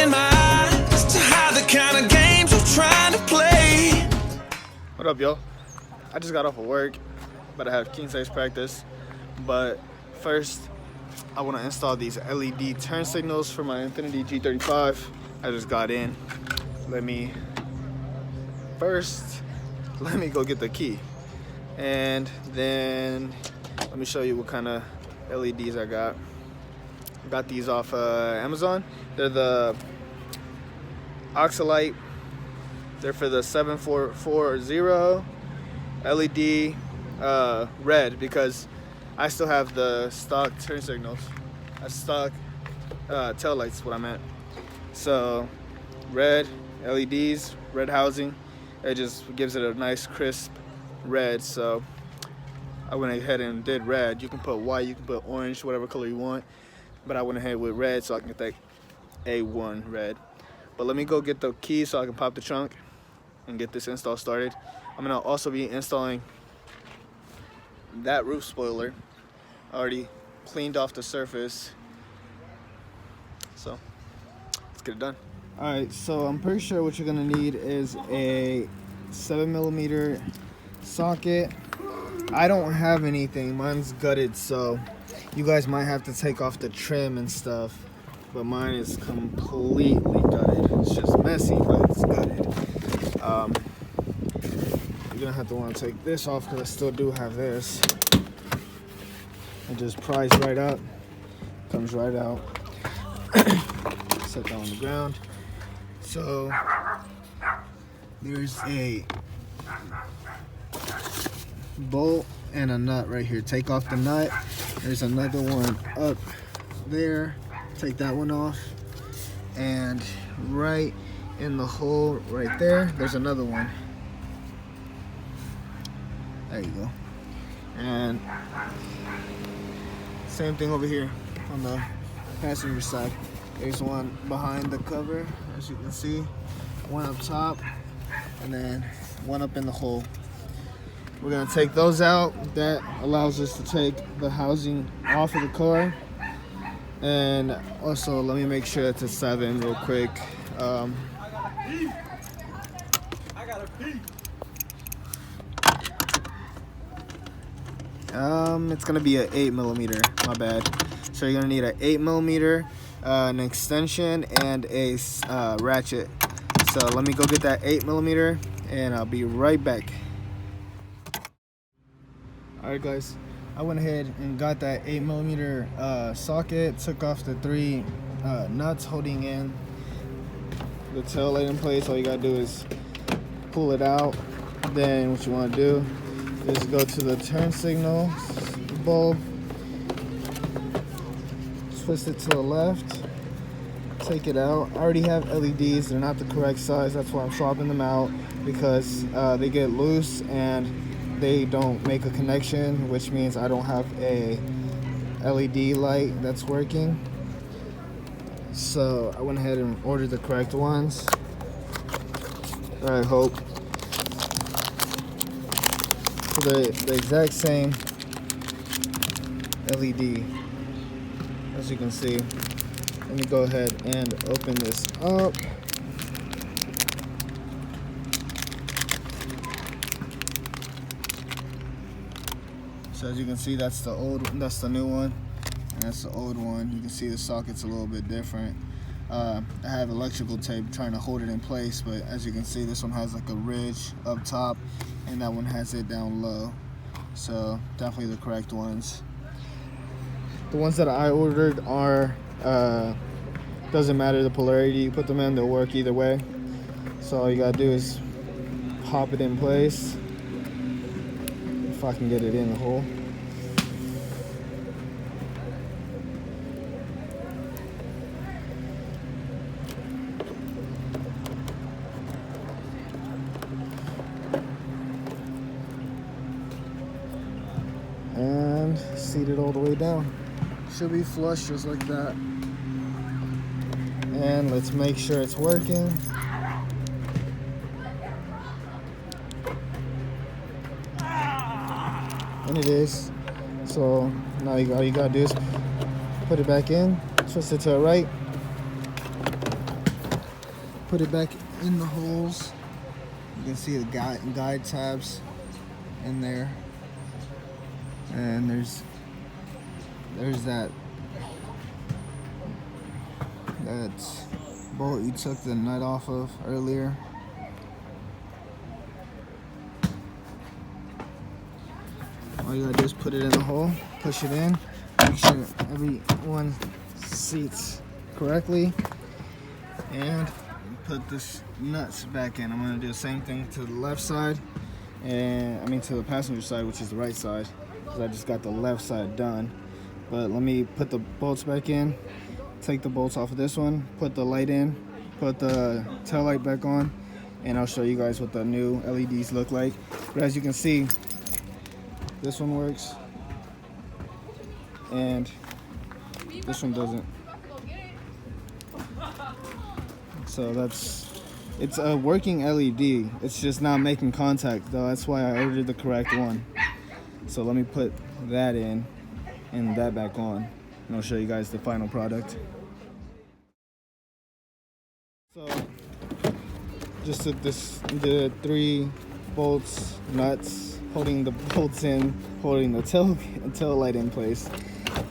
in my eyes to hide the kind of games you're trying to play. What up, y'all? I just got off of work, but I have king size practice. But first, I want to install these LED turn signals for my Infiniti G35. I just got in. Let me go get the key, and then let me show you what kind of LEDs I got. I got these off Amazon. They're the Oxalite. They're for the 740 LED red, because I still have the stock turn signals. Stock tail lights, what I meant. So red LEDs, red housing. It just gives it a nice crisp red. So I went ahead and did red. You can put white, you can put orange, whatever color you want. But I went ahead with red so I can get that A1 red. But let me go get the key so I can pop the trunk and get this install started. I'm gonna also be installing that roof spoiler. I already cleaned off the surface. So let's get it done. All right, so I'm pretty sure what you're gonna need is a 7mm socket. I don't have anything, mine's gutted, so you guys might have to take off the trim and stuff, but mine is completely gutted. It's just messy, but it's gutted. You're gonna have to want to take this off because I still do have this. It just pries right up, comes right out. Set that on the ground. So there's a bolt and a nut right here. Take off the nut. There's another one up there. Take that one off. And right in the hole right there, there's another one. There you go. And same thing over here on the passenger side. There's one behind the cover, as you can see. One up top, and then one up in the hole. We're gonna take those out. That allows us to take the housing off of the car. And also, let me make sure it's a 7 real quick. I gotta pee. It's gonna be an 8mm. My bad. So you're gonna need an 8mm, an extension, and a ratchet. So let me go get that 8mm, and I'll be right back. Alright guys, I went ahead and got that 8mm socket, took off the 3 nuts holding in the tail light in place. All you gotta do is pull it out. Then what you want to do is go to the turn signal bulb, twist it to the left, take it out. I already have LEDs, they're not the correct size, that's why I'm swapping them out, because they get loose and they don't make a connection, which means I don't have a LED light that's working. So I went ahead and ordered the correct ones. I hope. So the exact same LED, as you can see. Let me go ahead and open this up. So as you can see, that's the new one, and that's the old one. You can see the socket's a little bit different. I have electrical tape trying to hold it in place, but as you can see, this one has like a ridge up top, and that one has it down low. So definitely the correct ones. The ones that I ordered are, doesn't matter the polarity you put them in, they'll work either way. So all you gotta do is pop it in place. If I can get it in the hole. And seat it all the way down. Should be flush just like that. And let's make sure it's working. And it is. So now all you gotta do is put it back in, twist it to the right, put it back in the holes. You can see the guide tabs in there, and there's that bolt you took the nut off of earlier. All you gotta do is put it in the hole, push it in, make sure everyone seats correctly, and put this nuts back in. I'm gonna do the same thing to the left side, and to the passenger side, which is the right side, because I just got the left side done. But let me put the bolts back in, take the bolts off of this one, put the light in, put the tail light back on, and I'll show you guys what the new LEDs look like. But as you can see, this one works, and this one doesn't. So it's a working LED. It's just not making contact though. That's why I ordered the correct one. So let me put that in and that back on, and I'll show you guys the final product. So just took the 3 bolts, nuts, holding the bolts in, holding the tail light in place.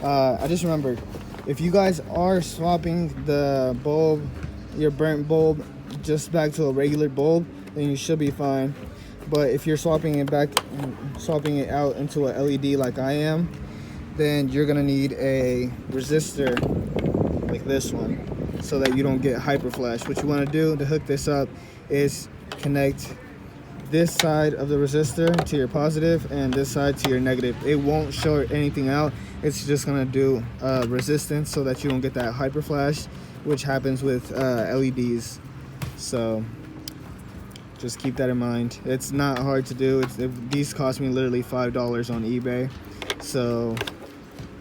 I just remembered, if you guys are swapping the bulb, your burnt bulb, just back to a regular bulb, then you should be fine. But if you're swapping it out into a LED like I am, then you're gonna need a resistor like this one, so that you don't get hyper flash. What you want to do to hook this up is connect this side of the resistor to your positive and this side to your negative. It won't short anything out. It's just gonna do resistance so that you don't get that hyper flash, which happens with LEDs. So just keep that in mind. It's not hard to do. These cost me literally $5 on eBay, so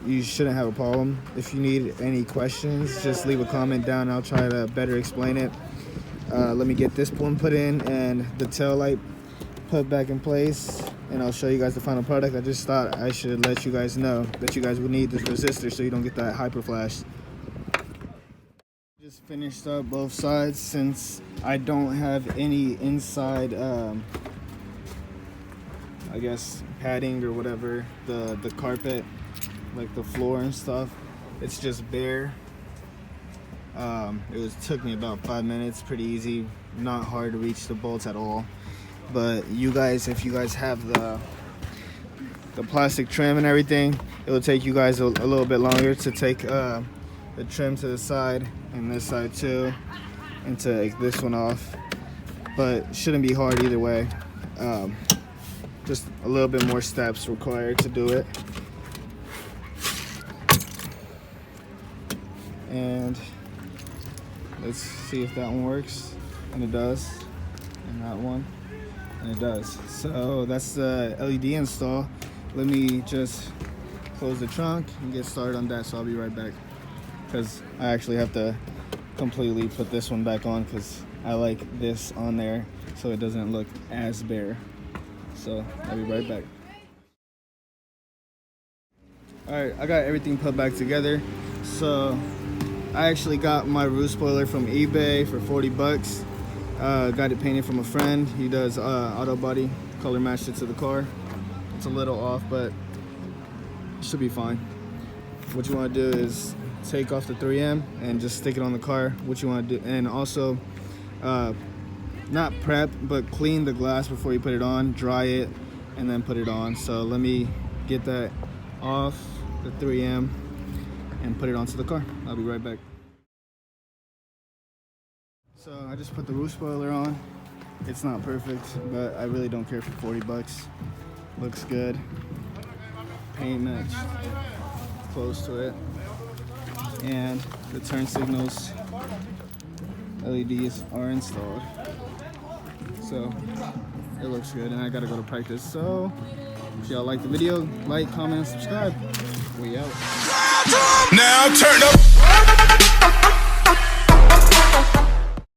you shouldn't have a problem. If you need any questions, just leave a comment down. I'll try to better explain it. Let me get this one put in and the tail light put back in place, and I'll show you guys the final product. I just thought I should let you guys know that you guys would need this resistor so you don't get that hyper flash. Just finished up both sides. Since I don't have any inside I guess padding or whatever, the carpet, like the floor and stuff, it's just bare. Took me about 5 minutes, pretty easy, not hard to reach the bolts at all. But you guys, if you guys have the plastic trim and everything, it will take you guys a little bit longer to take the trim to the side and this side too, and to take this one off. But shouldn't be hard either way. Just a little bit more steps required to do it. And let's see if that one works, and it does, and that one, and it does. So that's the LED install. Let me just close the trunk and get started on that, so I'll be right back, because I actually have to completely put this one back on because I like this on there so it doesn't look as bare. So I'll be right back. Alright, I got everything put back together. So I actually got my roof spoiler from eBay for 40 bucks. Got it painted from a friend. He does auto body, color matched it to the car. It's a little off, but it should be fine. What you want to do is take off the 3M and just stick it on the car. What you want to do, and also not prep, but clean the glass before you put it on, dry it, and then put it on. So let me get that off the 3M and put it onto the car. I'll be right back. So I just put the roof spoiler on. It's not perfect, but I really don't care for 40 bucks. Looks good. Paint match close to it. And the turn signals LEDs are installed. So it looks good, and I gotta go to practice. So if y'all like the video, like, comment, and subscribe. We out. Now turn up.